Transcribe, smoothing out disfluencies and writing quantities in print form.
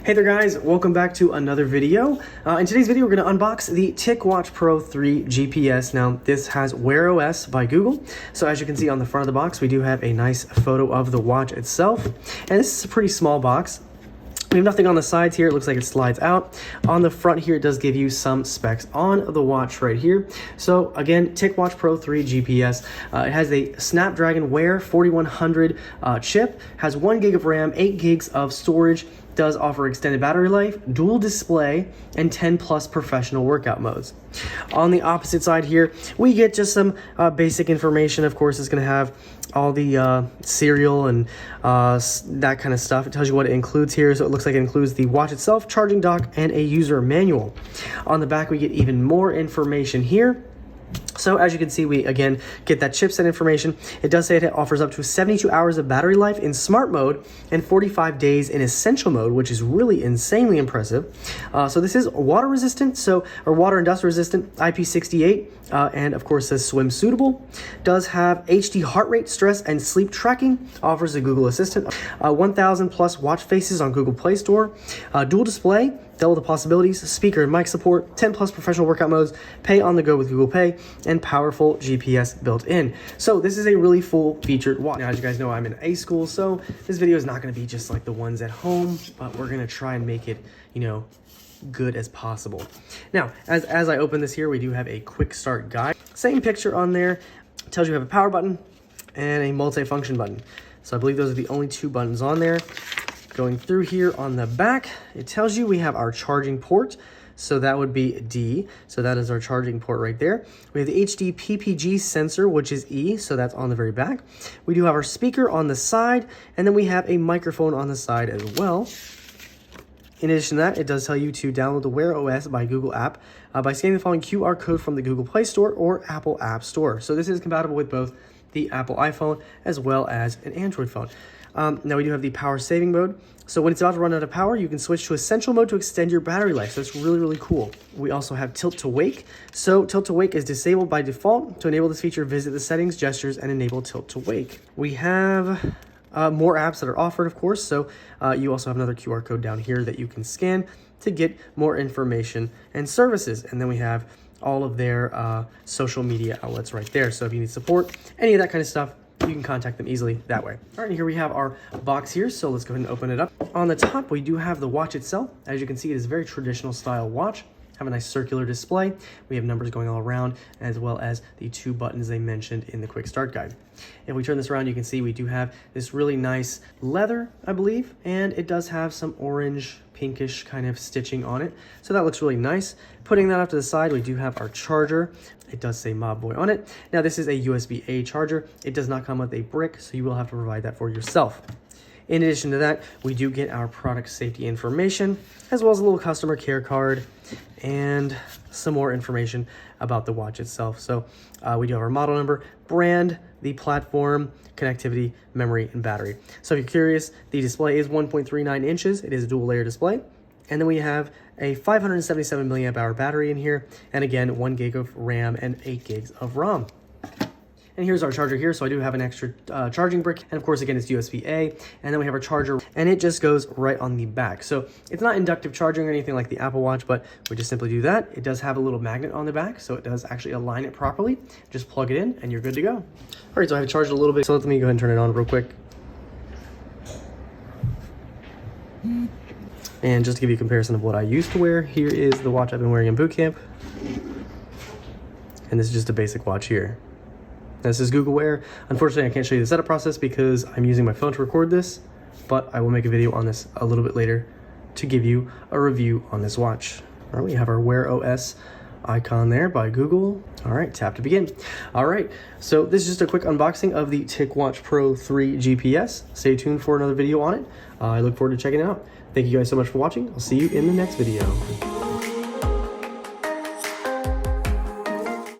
Hey there guys, welcome back to another video. In today's video, we're going to unbox the TicWatch Pro 3 GPS. Now, this has Wear OS by Google. So as you can see on the front of the box, we do have a nice photo of the watch itself. And this is a pretty small box. We have nothing on the sides here. It looks like it slides out. On the front here, it does give you some specs on the watch right here. So again, TicWatch Pro 3 GPS. It has a Snapdragon Wear 4100 chip, has 1 gig of RAM, 8 gigs of storage, does offer extended battery life, dual display, and 10 plus professional workout modes. On the opposite side here, we get just some basic information. Of course, it's going to have all the serial and that kind of stuff. It tells you what it includes here. So it looks like it includes the watch itself, charging dock, and a user manual. On the back, we get even more information here. So as you can see, we again get that chipset information. It does say it offers up to 72 hours of battery life in smart mode and 45 days in essential mode, which is really insanely impressive. So this is water resistant, or water and dust resistant, IP68, and of course says swim suitable. Does have HD heart rate, stress, and sleep tracking. Offers a Google Assistant. 1,000 plus watch faces on Google Play Store. Dual display. Double the possibilities, speaker and mic support, 10 plus professional workout modes, pay on the go with Google Pay, and powerful GPS built in. So this is a really full featured watch. Now, as you guys know, I'm in A school, so this video is not going to be just like the ones at home, but we're going to try and make it, good as possible. Now, as I open this here, we do have a quick start guide. Same picture on there. Tells you have a power button and a multi-function button. So I believe those are the only two buttons on there. Going through here on the back, it tells you we have our charging port. So that would be D. So that is our charging port right there. We have the HD PPG sensor, which is E. So that's on the very back. We do have our speaker on the side, and then we have a microphone on the side as well. In addition to that, it does tell you to download the Wear OS by Google app by scanning the following QR code from the Google Play Store or Apple App Store. So this is compatible with both the Apple iPhone as well as an Android phone. Now we do have the power saving mode. So when it's about to run out of power, you can switch to essential mode to extend your battery life. So it's really, really cool. We also have tilt to wake. So tilt to wake is disabled by default. To enable this feature, visit the settings, gestures, and enable tilt to wake. We have more apps that are offered, of course. So you also have another QR code down here that you can scan to get more information and services. And then we have all of their social media outlets right there. So if you need support, any of that kind of stuff, you can contact them easily that way. All right, here we have our box here, so let's go ahead and open it up. On the top, we do have the watch itself. As you can see, it is a very traditional style watch. Have a nice circular display. We have numbers going all around, as well as the two buttons they mentioned in the quick start guide. If we turn this around, you can see we do have this really nice leather, I believe, and it does have some orange, pinkish kind of stitching on it. So that looks really nice. Putting that off to the side, we do have our charger. It does say Mobvoi on it. Now this is a USB-A charger. It does not come with a brick, so you will have to provide that for yourself. In addition to that, we do get our product safety information, as well as a little customer care card and some more information about the watch itself. So we do have our model number, brand, the platform, connectivity, memory, and battery. So if you're curious, the display is 1.39 inches. It is a dual layer display. And then we have a 577 milliamp hour battery in here. And again, 1 gig of RAM and 8 gigs of ROM. And here's our charger here. So I do have an extra charging brick. And of course, again, it's USB-A. And then we have our charger, and it just goes right on the back. So it's not inductive charging or anything like the Apple Watch, but we just simply do that. It does have a little magnet on the back, so it does actually align it properly. Just plug it in and you're good to go. All right, so I have it charged a little bit. So let me go ahead and turn it on real quick. And just to give you a comparison of what I used to wear, here is the watch I've been wearing in boot camp. And this is just a basic watch here. This is Google Wear. Unfortunately, I can't show you the setup process because I'm using my phone to record this, but I will make a video on this a little bit later to give you a review on this watch. All right, we have our Wear OS icon there by Google. All right, tap to begin. All right, so this is just a quick unboxing of the TicWatch Pro 3 GPS. Stay tuned for another video on it. I look forward to checking it out. Thank you guys so much for watching. I'll see you in the next video.